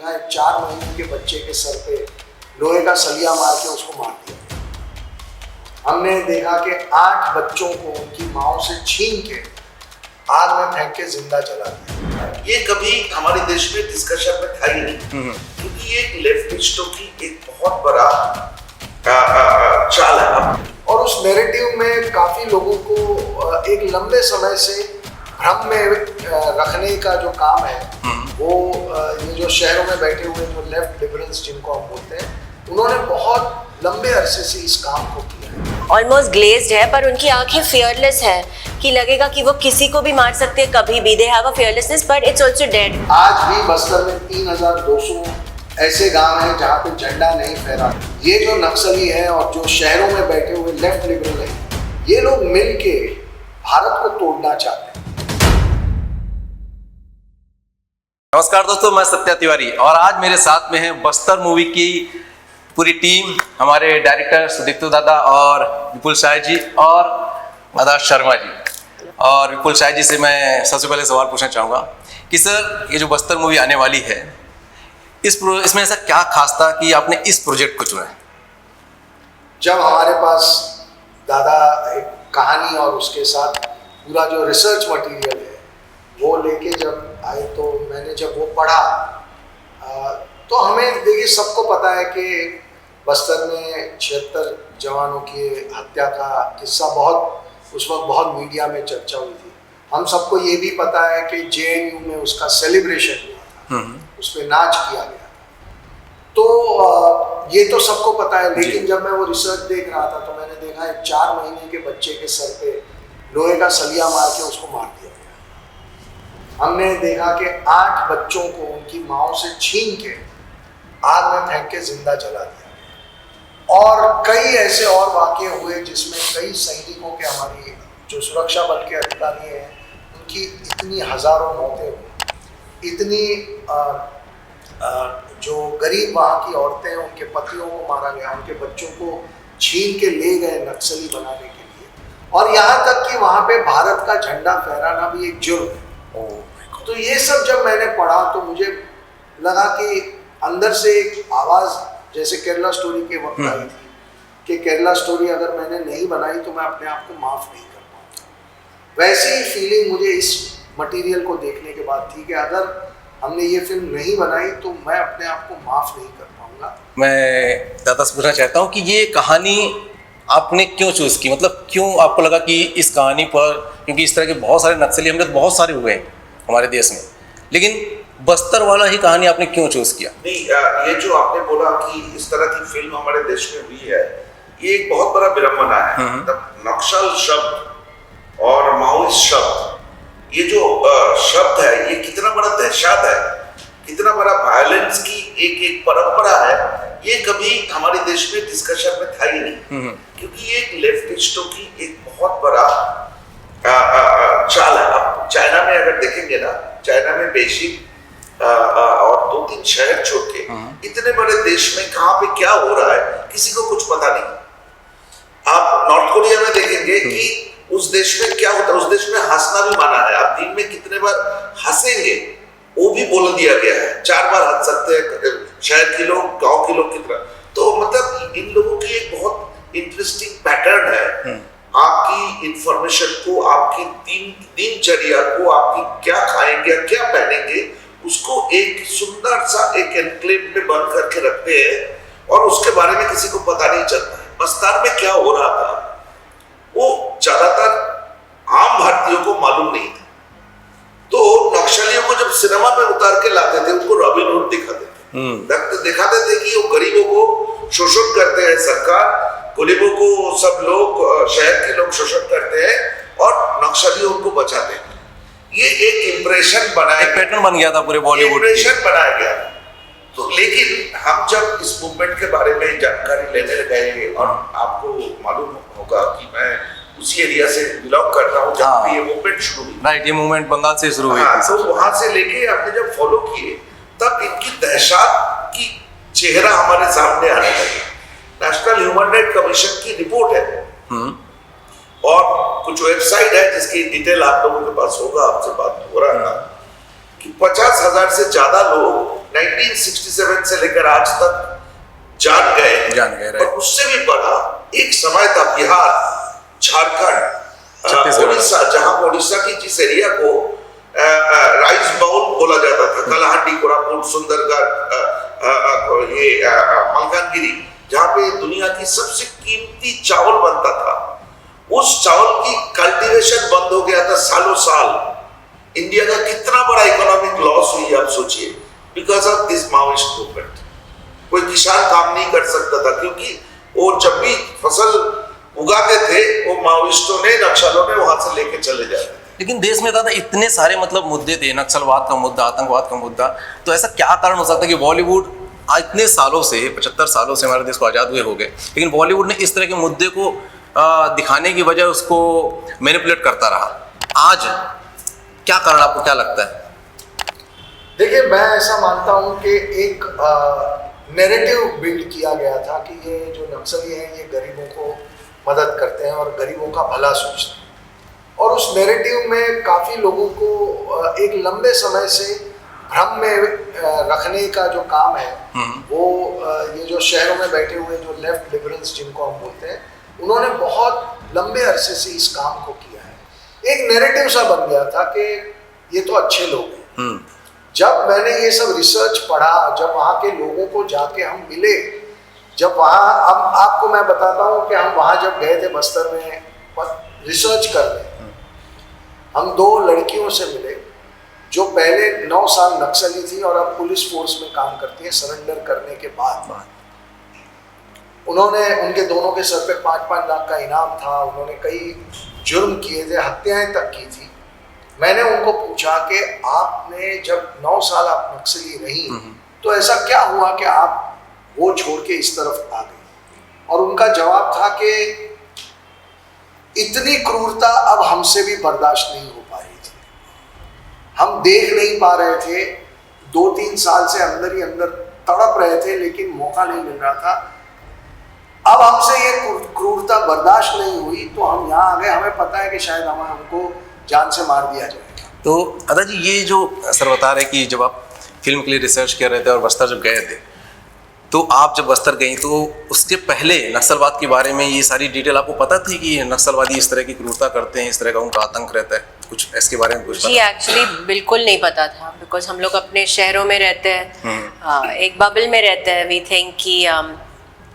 देखा है 4 महीने के बच्चे के सर पे लोहे का सलिया मार के उसको मार दिया। हमने देखा कि 8 बच्चों को उनकी माओ से छीन के आग में फेंक के जिंदा जला दिया। ये कभी हमारे देश में डिस्कशन में था ही नहीं, क्योंकि ये लेफ्टिस्टों की एक बहुत बड़ा चाल है। और उस नैरेटिव में काफी लोगों को एक लंबे समय से भ्रम में रखने का जो काम है वो ये जो शहरों में बैठे हुए जो लेफ्ट लिबरल्स जिनको हम बोलते हैं, उन्होंने बहुत लंबे अरसे से इस काम को किया है। ऑलमोस्ट ग्लेज्ड है पर उनकी आंखें फियरलेस है कि लगेगा कि वो किसी को भी मार सकते हैं कभी भी। They have a fearlessness but it's also dead. आज भी बस्तर में 3200 ऐसे गांव हैं जहां पे झंडा नहीं फहरा। ये जो नक्सली है और जो शहरों में बैठे हुए लेफ्ट लिबरल हैं, ये लोग मिलके भारत को तोड़ना चाहते हैं। नमस्कार दोस्तों, मैं सत्या तिवारी और आज मेरे साथ में है बस्तर मूवी की पूरी टीम, हमारे डायरेक्टर सुदीप्तु दादा और विपुल शाह जी और आदर्श शर्मा जी। और विपुल शाह जी से मैं सबसे पहले सवाल पूछना चाहूँगा कि सर, ये जो बस्तर मूवी आने वाली है, इसमें ऐसा क्या खास था कि आपने इस प्रोजेक्ट को चुना? जब हमारे पास दादा एक कहानी और उसके साथ पूरा जो रिसर्च मटेरियल है वो लेके जब आए, तो मैंने जब वो पढ़ा तो हमें देखिए सबको पता है कि बस्तर में 76 जवानों की हत्या का किस्सा बहुत उस वक्त बहुत मीडिया में चर्चा हुई थी। हम सबको ये भी पता है कि JNU में उसका सेलिब्रेशन हुआ था, उस पर नाच किया गया। तो ये तो सबको पता है, लेकिन जब मैं वो रिसर्च देख रहा था तो मैंने देखा एक 4 महीने के बच्चे के सर पे लोहे का सलिया मार के उसको मार दिया गया। हमने देखा कि 8 बच्चों को उनकी माओ से छीन के आग में फेंक के जिंदा जला दिया गया। और कई ऐसे और वाक़ये हुए जिसमें कई सैनिकों के, हमारी जो सुरक्षा बल के अधिकारी हैं, उनकी इतनी हज़ारों मौतें हुई। इतनी जो गरीब वहाँ की औरतें हैं, उनके पतियों को मारा गया, उनके बच्चों को छीन के ले गए नक्सली बनाने के लिए। और यहाँ तक कि वहाँ पे भारत का झंडा फहराना भी एक जुर्म है। तो ये सब जब मैंने पढ़ा तो मुझे लगा कि अंदर से एक आवाज़, जैसे केरला स्टोरी के वक्त आई थी कि केरला स्टोरी अगर मैंने नहीं बनाई तो मैं अपने आप को माफ़ नहीं कर पाऊँगा। वैसी ही फीलिंग मुझे इस मटेरियल को देखने के बाद थी कि अगर हमने ये फिल्म नहीं बनाई तो मैं अपने आप को माफ़ नहीं कर पाऊँगा। मैं दादा से पूछना चाहता हूँ कि ये कहानी आपने क्यों चूज़ की? मतलब क्यों आपको लगा कि इस कहानी पर, क्योंकि इस तरह के बहुत सारे नक्सली हमले तो बहुत सारे हुए हैं हमारे देश में, लेकिन बस्तर वाला ही कहानी आपने क्यों चूज़ किया? नहीं, ये जो आपने बोला कि इस तरह की फिल्म हमारे देश में हुई है, ये एक बहुत बड़ा विडंबना है। मतलब नक्सल शब्द और माओइस्ट शब्द, ये जो शब्द है, ये कितना बड़ा दहशत है, कितना बड़ा वायलेंस की एक परंपरा है, ये कभी हमारे देश में डिस्कशन में था ही नहीं। क्योंकि ये लेफ्टिस्टों की एक बहुत बड़ा चाल है। अब चाइना में अगर देखेंगे ना, चाइना में बेइजिंग और 2-3 शहर छोड़ के इतने बड़े देश में कहाँ पे क्या हो रहा है किसी को कुछ पता नहीं। आप नॉर्थ कोरिया में देखेंगे कि उस देश में क्या होता है, उस देश में हंसना भी माना है। आप दिन में कितने बार हंसेंगे वो भी बोल दिया गया है। 4 बार हंस सकते हैं शहर के लोग, गांव के लोग की तरह। तो मतलब इन लोगों की एक बहुत इंटरेस्टिंग पैटर्न है आपकी इंफॉर्मेशन को, आपकी दिनचर्या को, आपकी क्या खाएंगे क्या पहनेंगे, उसको एक सुंदर सा एक एनक्लेव में बंद करके रखते हैं और उसके बारे में किसी को पता नहीं चलता है। बस्तर में क्या हो रहा था वो ज्यादातर आम भारतीयों को मालूम नहीं था। तो नक्सलियों को जब सिनेमा में उतार के लाते थे, उनको रॉबिन हुड दिखाते थे, दिखाते थे कि वो गरीबों को शोषण करते हैं सरकार, गरीबों को सब लोग शहर के लोग शोषण करते हैं और नक्सलियों को बचाते हैं। ये एक इम्प्रेशन बनाया, पैटर्न बन गया था पूरे बॉलीवुड, इम्प्रेशन बनाया गया। तो लेकिन हम जब इस मूवमेंट के बारे में जानकारी लेने गए, और आपको मालूम होगा कि मैं उसी एरिया से बिलोंग करता हूँ जहाँ ये मूवमेंट शुरू हुई। राइट, ये मूवमेंट बंगाल से शुरू हुई थी। तो वहां से लेके आपने जब फॉलो किए तब इनकी दहशत की चेहरा हमारे सामने आने लगा। नेशनल ह्यूमन राइट कमीशन की रिपोर्ट है और कुछ वेबसाइट है जिसकी डिटेल आप लोगों के पास होगा, आपसे बात हो रहा था कि 50,000 से ज्यादा लोग 1967 से लेकर आज तक जान गए right. और उससे भी बड़ा एक समय था बिहार, झारखंड, उड़ीसा, जहां उड़ीसा की जिस एरिया को राइस बाउल बोला जाता था, कलाहांडी, कोरापुट, सुंदरगढ़, ये मलकानगिरी, जहाँ पे दुनिया की सबसे कीमती चावल बनता था, उस चावल की कल्टीवेशन बंद हो गया था सालों साल। इंडिया का कितना बड़ा इकोनॉमिक लॉस हुई आप सोचिए, because of this Maoist movement. कोई किसान काम नहीं कर सकता था क्योंकि वो जब भी फसल उगाते थे वो माओइस्टों ने, नक्सलों ने वहां से लेके चले जाते थे। लेकिन देश में दादा इतने सारे मतलब मुद्दे थे, नक्सलवाद का मुद्दा, आतंकवाद का मुद्दा, तो ऐसा क्या कारण हो सकता है कि बॉलीवुड इतने सालों से, 75 सालों से हमारे देश को आज़ाद हुए हो गए, लेकिन बॉलीवुड ने इस तरह के मुद्दे को दिखाने की बजाय उसको मैनिपुलेट करता रहा। आज क्या कारण, आपको क्या लगता है? देखिए, मैं ऐसा मानता हूँ कि एक नैरेटिव बिल्ड किया गया था कि ये जो नक्सली हैं ये गरीबों को मदद करते हैं और गरीबों का भला सोचते हैं, और उस नैरेटिव में काफ़ी लोगों को एक लंबे समय से भ्रम में रखने का जो काम है वो ये जो शहरों में बैठे हुए जो लेफ्ट लिबरल्स जिनको हम बोलते हैं, उन्होंने बहुत लंबे अरसे से इस काम को किया है। एक नैरेटिव सा बन गया था कि ये तो अच्छे लोग हैं। जब मैंने ये सब रिसर्च पढ़ा, जब वहाँ के लोगों को जाके हम मिले, जब वहाँ, अब आपको मैं बताता हूँ कि हम वहाँ जब गए थे बस्तर में रिसर्च करने, हम 2 लड़कियों से मिले जो पहले 9 साल नक्सली थी और अब पुलिस फोर्स में काम करती है। सरेंडर करने के बाद उन्होंने, उनके दोनों के सर पे 5-5 लाख का इनाम था, उन्होंने कई जुर्म किए थे, हत्याएं तक की थी। मैंने उनको पूछा कि आपने जब 9 साल आप नक्सली रही तो ऐसा क्या हुआ कि आप वो छोड़ के इस तरफ आ गई? और उनका जवाब था कि इतनी क्रूरता अब हमसे भी बर्दाश्त नहीं हो पा रही थी, हम देख नहीं पा रहे थे, 2-3 साल से अंदर ही अंदर तड़प रहे थे लेकिन मौका नहीं मिल रहा था। अब हमसे ये क्रूरता बर्दाश्त नहीं हुई तो हम यहाँ आ गए, हमें पता है कि शायद हमको जान से मार दिया जाएगा। तो दादा जी, ये जो सर बता रहे कि जब आप फिल्म के लिए रिसर्च कर रहे थे और बस्तर जब गए थे, तो आप जब बस्तर गई तो उसके पहले नक्सलवाद के बारे में ये सारी डिटेल आपको पता थी कि नक्सलवादी इस तरह की क्रूरता करते हैं, इस तरह का उनका आतंक रहता है? कुछ इसके बारे में कुछ जी एक्चुअली बिल्कुल नहीं पता था, बिकॉज हम लोग अपने शहरों में रहते हैं, एक बबल में रहते हैं। वी थिंक कि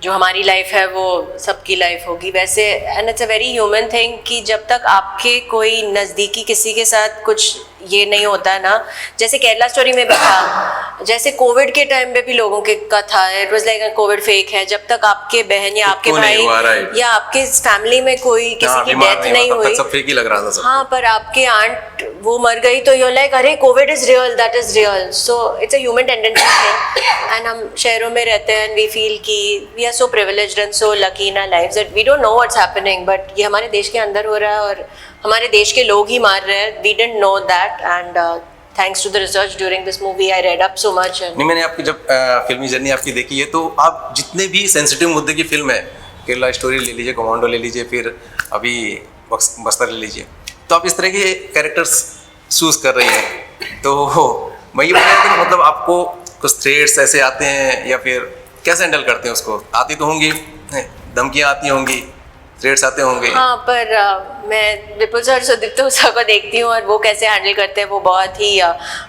जो हमारी लाइफ है वो सबकी लाइफ होगी वैसे, and it's a very human thing कि जब तक आपके कोई नज़दीकी किसी के साथ कुछ ये नहीं होता है ना, जैसे केरला स्टोरी में भी था, जैसे कोविड के टाइम पे भी लोगों के का था, it was like Covid fake है, जब तक आपके बहन या आपके भाई या आपके फैमिली में कोई किसी की डेथ नहीं हुई, सब फेक ही लग रहा था सब। हाँ, पर आपके आंट वो मर गई तो यू लाइक अरे covid is real, that is real. So it's a human tendency है, एंड हम शहरों में रहते हैं, वी फील कि we are so privileged and so lucky in our lives that we don't know what's happening, but ये हमारे देश के अंदर हो रहा है और हमारे देश के लोग ही मार रहे हैं। We didn't know that, and thanks to the research during this movie I read up so much. नहीं, मैंने आपकी जब फिल्मी जर्नी आपकी देखी है तो आप जितने भी सेंसिटिव मुद्दे की फिल्म है, केरला स्टोरी ले लीजिए, कमांडो ले लीजिए, फिर अभी बस्तर ले लीजिए, तो आप इस तरह के कैरेक्टर्स चूज कर रही हैं। तो मैं ये बोल रहा था कि मतलब आपको कुछ थ्रेड्स ऐसे आते हैं या फिर कैसे हैंडल करते हैं उसको? आती तो होंगी, धमकियाँ आती होंगी, थ्रेड्स आते होंगे। हाँ, पर मैं विपुल सर, सुदीप्तो सर को देखती हूँ और वो कैसे हैंडल करते हैं, वो बहुत ही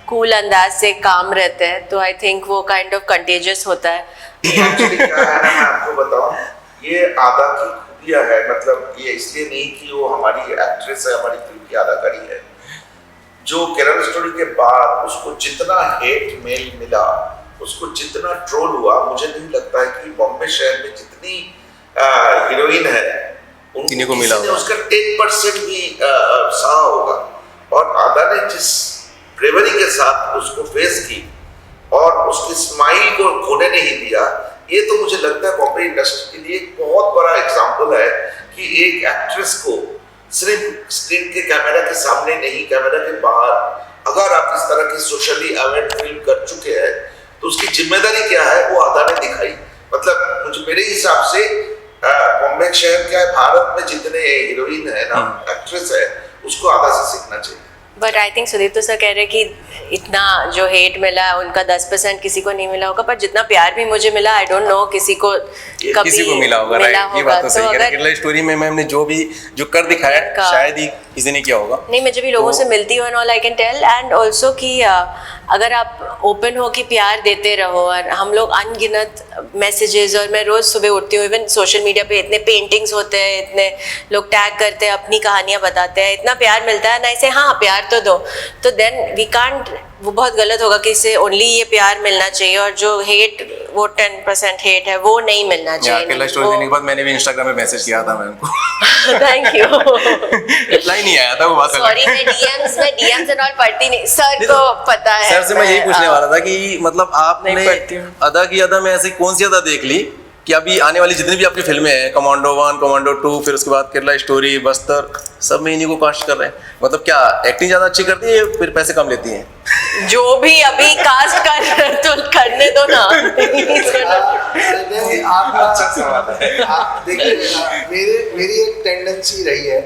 कूल अंदाज से काम रहते हैं, तो आई थिंक वो काइंड ऑफ कंटेजियस होता है। एक्चुअली क्या है ना, मैं आपको बताऊं, ये आदा की खूबियाँ है, मतलब ये इसलिए नहीं कि वो हमारी एक्ट्रेस है, हमारी फिल्म की अदाकारी है। जो केरला स्टोरी के बाद उसको जितना हेट मेल मिला, उसको जितना ट्रोल हुआ, मुझे नहीं लगता है कि बॉम्बे शहर में जितनी हीरोइन है उनको मिला होगा, उसका 10% भी सहा होगा। और आदा ने जिस ब्रेवरी के साथ उसको फेस की और उसकी स्माइल को खोने नहीं दिया, ये तो मुझे लगता है बॉम्बे इंडस्ट्री के लिए एक बहुत बड़ा एग्जाम्पल है कि एक एक्ट्रेस को सिर्फ स्क्रीन के कैमरा के सामने नहीं, कैमरा के बाहर अगर आप इस तरह की सोशली अवेयर फिल्म कर चुके हैं तो उसकी जिम्मेदारी क्या है वो आदा ने दिखाई। मतलब मुझे, मेरे हिसाब से बॉम्बे शहर क्या है, भारत में जितने हीरोइन है ना, एक्ट्रेस है, उसको आदा से सीखना चाहिए। But I think Sudipto sir कह रहे कि इतना जो हेट मिला उनका 10% किसी को नहीं मिला होगा, पर जितना प्यार भी मुझे मिला आई डोंट नो किसी को कभी किसी को मिला होगा, राइट। ये बात तो सही है। केरला स्टोरी में मैम ने जो कर दिखाया शायद ही किसी ने किया होगा। नहीं, मैं जब भी लोगों से मिलती हूँ and all I can tell, and also कि अगर आप ओपन हो कि प्यार देते रहो, और हम लोग अनगिनत मैसेजेस, और मैं रोज़ सुबह उठती हूँ, इवन सोशल मीडिया पे इतने पेंटिंग्स होते हैं, इतने लोग टैग करते हैं, अपनी कहानियाँ बताते हैं, इतना प्यार मिलता है ना, इसे हाँ प्यार तो दो, तो देन वी कांट, वो बहुत गलत होगा कि इसे ओनली ये प्यार मिलना चाहिए, और जो हेट, वो 10% हेट है वो नहीं मिलना चाहिए। केरला स्टोरी देने के बाद मैंने भी इंस्टाग्राम पे मैसेज किया था मैम को। Thank you. रिप्लाई नहीं आया था, वो बात सॉरी, मैं डीएम्स एंड ऑल पढ़ती नहीं, सर को पता है। सर से मैं यही पूछने वाला था कि मतलब आपने अदा की अदा में ऐसी कौन सी अदा देख ली कि अभी आने वाली जितनी भी आपकी फिल्में हैं, कमांडो 1, कमांडो 2, फिर उसके बाद केरला स्टोरी, बस्तर, सब में इन्हीं को कास्ट कर रहे हैं? मतलब क्या एक्टिंग ज्यादा अच्छी करती है या फिर पैसे कम लेती हैं? जो भी अभी कास्ट कर तो करने दो ना। अच्छा सवाल है। देखिए, मेरी एक टेंडेंसी रही है,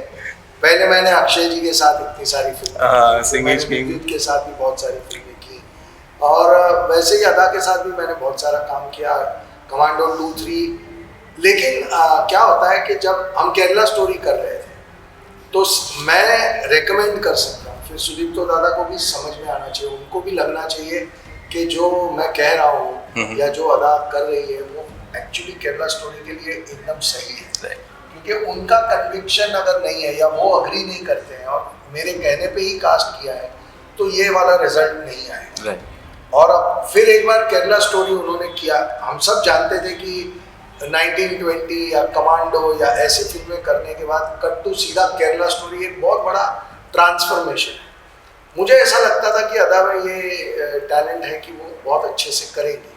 पहले मैंने अक्षय जी के साथ इतनी सारी फिल्में, के साथ भी बहुत सारी फिल्में की, और वैसे ही अदा के साथ भी मैंने बहुत सारा काम किया, कमांडो 2, 3। लेकिन क्या होता है कि जब हम केरला स्टोरी कर रहे थे तो मैं रेकमेंड कर सकता हूँ, फिर सुदीप्तो दादा को भी समझ में आना चाहिए, उनको भी लगना चाहिए कि जो मैं कह रहा हूँ या जो अदा कर रही है वो एक्चुअली केरला स्टोरी के लिए एकदम सही है, क्योंकि उनका कन्विक्शन अगर नहीं है या वो अग्री नहीं करते हैं और मेरे कहने पे ही कास्ट किया है तो ये वाला रिजल्ट नहीं आएगा। और अब फिर एक बार केरला स्टोरी उन्होंने किया, हम सब जानते थे कि 1920 या कमांडो या ऐसी फिल्में करने के बाद कट टू सीधा केरला स्टोरी एक बहुत बड़ा ट्रांसफॉर्मेशन है। मुझे ऐसा लगता था कि अदा में ये टैलेंट है कि वो बहुत अच्छे से करेंगे।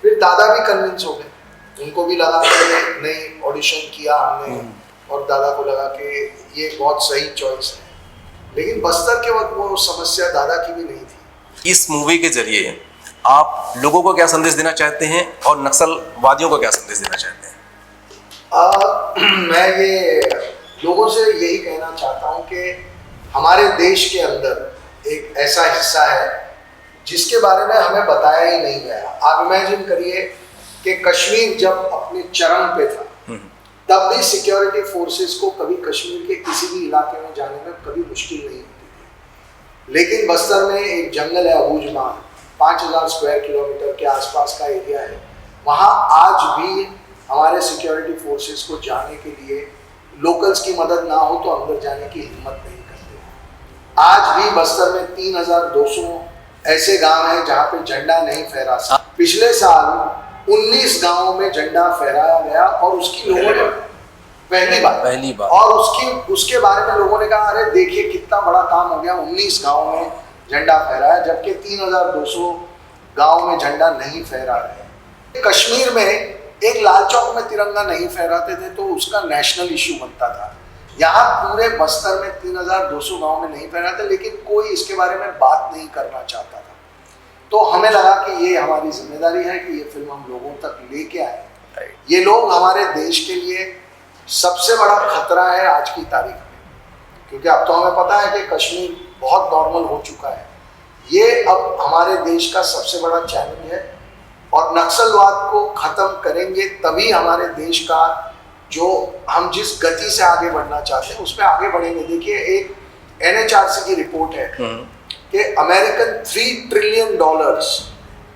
फिर दादा भी कन्विंस हो गए, उनको भी लगा कि नहीं, ऑडिशन किया हमने और दादा को लगा कि ये बहुत सही चॉइस है। लेकिन बस्तर के वक्त वो समस्या दादा की भी नहीं थी। इस मूवी के जरिए आप लोगों को क्या संदेश देना चाहते हैं और नक्सलवादियों को क्या संदेश देना चाहते हैं? मैं ये लोगों से यही कहना चाहता हूँ कि हमारे देश के अंदर एक ऐसा हिस्सा है जिसके बारे में हमें बताया ही नहीं गया। आप इमेजिन करिए कि कश्मीर जब अपने चरम पे था तब भी सिक्योरिटी फोर्सेस को कभी कश्मीर के किसी भी इलाके में जाने में कभी मुश्किल नहीं होती थी। लेकिन बस्तर में एक जंगल है अबूजमान, 5000 स्क्वायर किलोमीटर के आसपास का एरिया है, वहाँ आज भी हमारे सिक्योरिटी फोर्सेस को जाने के लिए लोकल्स की मदद ना हो तो अंदर जाने की हिम्मत नहीं करते। आज भी बस्तर में 3200 ऐसे गांव हैं जहाँ पे झंडा नहीं फहरा सकता। पिछले साल 19 गांवों में झंडा फहराया गया और उसकी लोगों ने पहली बार और उसके बारे में लोगों ने कहा अरे देखिए कितना बड़ा काम हो गया, 19 गांवों में झंडा फहराया, जबकि 3200 गांव में झंडा नहीं फहरा रहे। कश्मीर में एक लाल चौक में तिरंगा नहीं फहराते थे तो उसका नेशनल इश्यू बनता था। यहाँ पूरे बस्तर में 3200 गांव में नहीं फहराते, लेकिन कोई इसके बारे में बात नहीं करना चाहता था। तो हमें लगा कि ये हमारी जिम्मेदारी है कि ये फिल्म हम लोगों तक लेके आए। ये लोग हमारे देश के लिए सबसे बड़ा खतरा है आज की तारीख में, क्योंकि अब तो हमें पता है कि कश्मीर बहुत नॉर्मल हो चुका है। ये अब हमारे देश का सबसे बड़ा चैलेंज है और नक्सलवाद को खत्म करेंगे तभी हमारे देश का जो हम जिस गति से आगे बढ़ना चाहते हैं उस पर आगे बढ़ेंगे। देखिए, एक NHRC की रिपोर्ट है कि अमेरिकन $3 ट्रिलियन,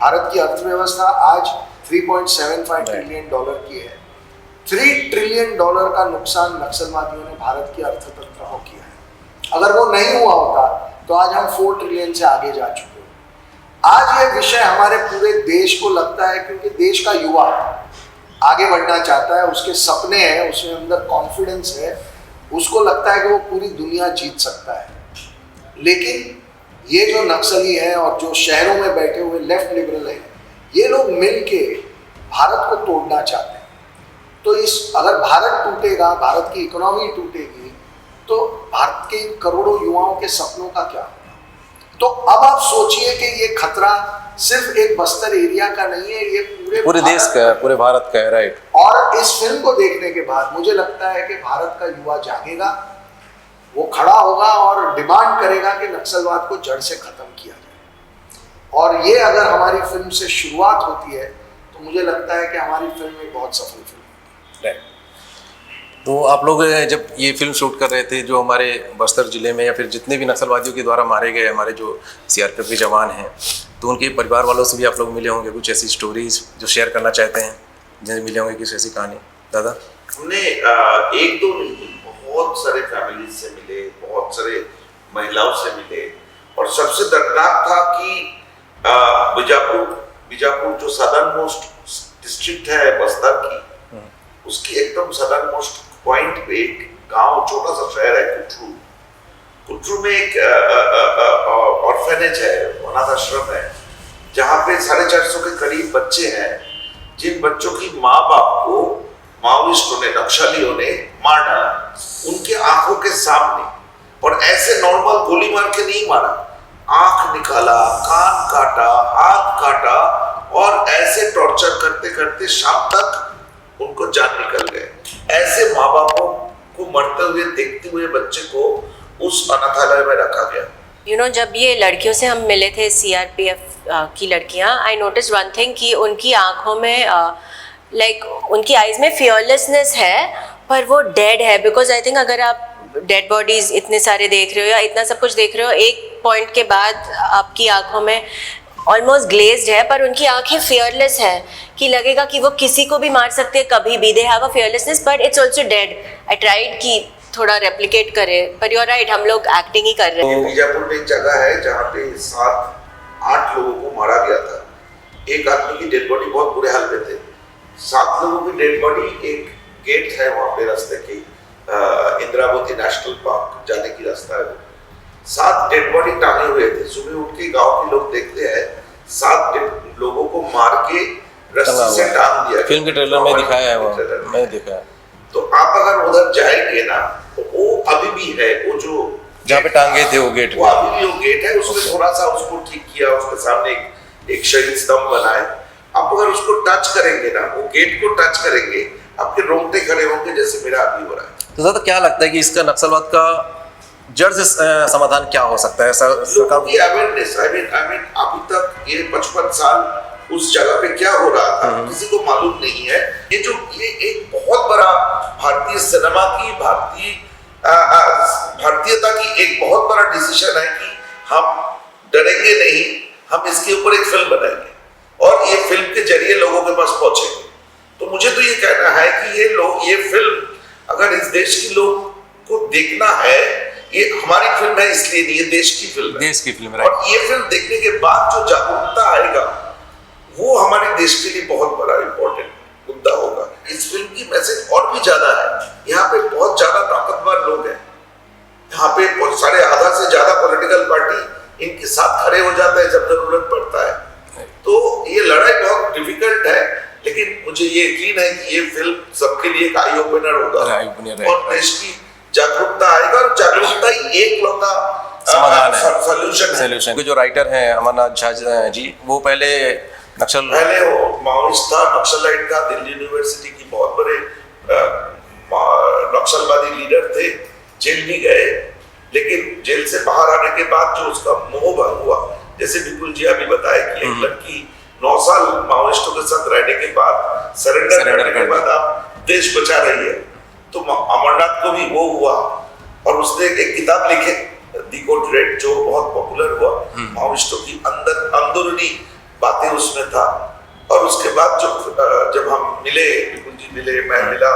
भारत की अर्थव्यवस्था आज 3.75 ट्रिलियन डॉलर की है। $3 ट्रिलियन का नुकसान नक्सलवादियों ने भारत की अर्थतंत्र को किया है। अगर वो नहीं हुआ होता तो आज हम 4 ट्रिलियन से आगे जा चुके हैं। आज ये विषय हमारे पूरे देश को लगता है क्योंकि देश का युवा आगे बढ़ना चाहता है, उसके सपने हैं, उसके अंदर कॉन्फिडेंस है, उसको लगता है कि वो पूरी दुनिया जीत सकता है। लेकिन ये जो नक्सली हैं और जो शहरों में बैठे हुए लेफ्ट लिबरल हैं, ये लोग मिलके भारत को तोड़ना चाहते हैं। तो अगर भारत टूटेगा, भारत की इकोनॉमी टूटेगी, तो भारत के करोड़ों युवाओं के सपनों का क्या होगा? तो अब आप सोचिए कि ये खतरा सिर्फ एक बस्तर एरिया का नहीं है, ये पूरे देश का है, पूरे भारत का है, राइट। और इस फिल्म को देखने के बाद मुझे लगता है कि भारत का युवा जागेगा, वो खड़ा होगा और डिमांड करेगा कि नक्सलवाद को जड़ से खत्म किया जाए। और ये अगर हमारी फिल्म से शुरुआत होती है तो मुझे लगता है कि हमारी फिल्म एक बहुत सफल फिल्म है। तो आप लोग जब ये फिल्म शूट कर रहे थे, जो हमारे बस्तर ज़िले में या फिर जितने भी नक्सलवादियों के द्वारा मारे गए हमारे जो सीआरपीएफ के जवान हैं, तो उनके परिवार वालों से भी आप लोग मिले होंगे, कुछ ऐसी स्टोरीज जो शेयर करना चाहते हैं, जिन्हें मिले होंगे किसी ऐसी कहानी? दादा, हमने एक दो नहीं, बहुत सारे फैमिली से मिले, बहुत सारे महिलाओं से मिले, और सबसे दर्दनाक था कि बीजापुर जो सदर्न मोस्ट डिस्ट्रिक्ट है बस्तर की, उसकी एकदम सदर्न मोस्ट पॉइंट पे एक गांव, छोटा सा शहर है कुट्रू में एक ऑर्फेनेज है, अनाथ आश्रम है, जहाँ पे 450 के करीब बच्चे हैं, जिन बच्चों की माँ बाप को माओइस्टों ने, नक्सलियों ने मार डाला उनके आंखों के सामने। और ऐसे नॉर्मल गोली मार के नहीं मारा, आंख निकाला, कान काटा, हाथ काटा, और ऐसे टॉर्चर करते करते शाम तक उनको जान निकल गए। ऐसे माँ बापों को मरते हुए देखते हुए बच्चे को उस अनाथालय में रखा गया। जब ये लड़कियों से हम मिले थे, सीआरपीएफ की लड़कियां, आई नोटिस वन थिंग कि उनकी आंखों में उनकी आईज में फियरलेसनेस है, पर वो डेड है। बिकॉज आई थिंक अगर आप डेड बॉडीज इतने सारे देख रहे हो या इतना सब कुछ देख रहे हो, एक पॉइंट के बाद आपकी आंखों में ऑलमोस्ट ग्लेज्ड है, पर उनकी आंखें फियरलेस है कि लगेगा कि वो किसी को भी मार सकते हैं कभी भी। They have a fearlessness but it's also dead. I tried कि थोड़ा रेप्लिकेट करे, पर यू आर राइट, हम लोग एक्टिंग ही कर रहे हैं। बीजापुर में एक जगह है जहाँ पे 7-8 लोगों को मारा गया था। एक आदमी की डेड बॉडी बहुत बुरे हाल में थे, 7 लोगों की डेड बॉडी, एक गेट है वहाँ पे रास्ते की, इंदिरावती नेशनल पार्क जाने की रास्ता है, 7 डेड बॉडी टांगे हुए थे। सुबह उठ के गाँव के लोग देखते हैं 7 लोगों को मार के रस्सी से टांग दिया। फिल्म के ट्रेलर में दिखाया है, वो मैंने देखा है। तो आप अगर उधर जाएंगे ना तो वो अभी भी है, वो जो जहाँ पे टांगे थे वो गेट, वो अभी भी वो गेट है। उसमें थोड़ा सा उसको ठीक किया, उसके सामने एक शहीद स्तंभ बनाए। आप अगर उसको टच करेंगे ना, वो गेट को टच करेंगे, आपके रोंगटे खड़े होंगे जैसे मेरा अभी हो रहा है। तो दादा, क्या लगता है कि इसका नक्सलवाद का जड़ से समाधान क्या हो सकता है? लोगों की अवेयरनेस, आई मीन अभी तक ये 55 साल उस जगह पे क्या हो रहा था किसी को मालूम नहीं है। ये एक बहुत बड़ा भारतीय सिनेमा की, भारतीयता की एक बहुत बड़ा डिसीजन है कि हम डरेंगे नहीं, हम इसके ऊपर एक फिल्म बनाएंगे और ये फिल्म के जरिए लोगों के पास पहुंचेंगे। तो मुझे तो ये कहना है कि ये फिल्म अगर इस देश के लोग को देखना है, ये हमारी फिल्म है इसलिए नहीं, ये देश की फिल्म है, देश की फिल्म। और ये फिल्म देखने के बाद जो जागरूकता आएगा वो हमारे देश के लिए बहुत बड़ा इंपॉर्टेंट मुद्दा होगा। इस फिल्म की मैसेज और भी ज्यादा है। यहाँ पे बहुत ज्यादा ताकतवर लोग हैं, यहाँ पे बहुत सारे, आधा से ज्यादा पॉलिटिकल पार्टी इनके साथ खड़े हो जाते हैं जब जरूरत पड़ता है। तो ये लड़ाई बहुत डिफिकल्ट है, लेकिन मुझे ये यकीन है कि ये फिल्म सबके लिए एक आई ओपनर होगा और देश की जागरूकता आएगा, और जागरूकता ही एक लौता सॉल्यूशन। जो राइटर हैं अमरनाथ झा जी, वो पहले वो माओइस्ट था, नक्सलाइट था, दिल्ली यूनिवर्सिटी की बहुत बड़े नक्सलवादी लीडर थे, जेल भी गए, लेकिन जेल से बाहर आने के बाद जो उसका मोह भंग हुआ, जैसे विपुल जी अभी बताए कि एक लड़की 9 साल माओइस्टों के साथ रहने के बाद, सरेंडर करने के बाद आप देश बचा रही है। तो अमरनाथ को भी वो हुआ और उसने एक किताब लिखे, दी कोड रेड, जो बहुत पॉपुलर हुआ। माओइस्टों की अंदरूनी बातें उसमें था। और उसके बाद जब हम मिले, विपुल जी मिले, मैं मिला,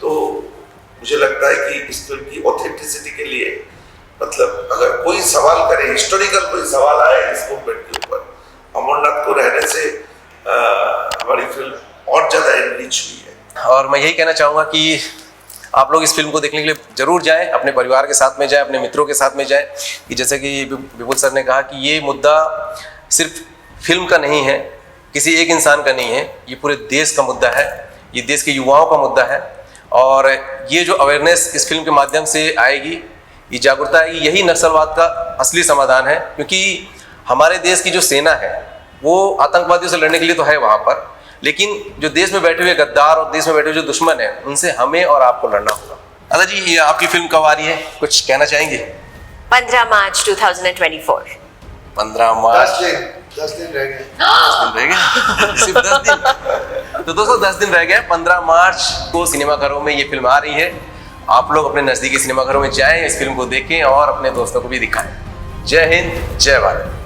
तो मुझे लगता है कि इस फिल्म की ऑथेंटिसिटी के लिए, मतलब अगर कोई सवाल करे, हिस्टोरिकल कोई सवाल आए इस मूवमेंट के ऊपर, अमरनाथ को रहने से हमारी फिल्म और ज्यादा एनरिच हुई है। और मैं यही कहना चाहूँगा कि आप लोग इस फिल्म को देखने के लिए जरूर जाएं, अपने परिवार के साथ में जाएं, अपने मित्रों के साथ में जाएं। कि जैसे कि विपुल सर ने कहा कि ये मुद्दा सिर्फ फिल्म का नहीं है, किसी एक इंसान का नहीं है, ये पूरे देश का मुद्दा है, ये देश के युवाओं का मुद्दा है। और ये जो अवेयरनेस इस फिल्म के माध्यम से आएगी, ये जागरूकता आएगी, यही नक्सलवाद का असली समाधान है। क्योंकि हमारे देश की जो सेना है वो आतंकवादियों से लड़ने के लिए तो है वहाँ पर, लेकिन जो देश में बैठे हुए गद्दार और देश में बैठे हुए जो दुश्मन है, उनसे हमें और आपको लड़ना होगा। दादा जी, ये आपकी फिल्म कब आ रही है, कुछ कहना चाहेंगे? 15 मार्च 2024। 15 मार्च। 10 दिन रह गए। 10 दिन रह गए, सिर्फ 10 दिन। तो दोस्तों 10 दिन रह गए, 15 मार्च को सिनेमाघरों में ये फिल्म आ रही है। आप लोग अपने नज़दीकी सिनेमाघरों में जाएं, इस फिल्म को देखें और अपने दोस्तों को भी दिखाएं। जय हिंद, जय भारत।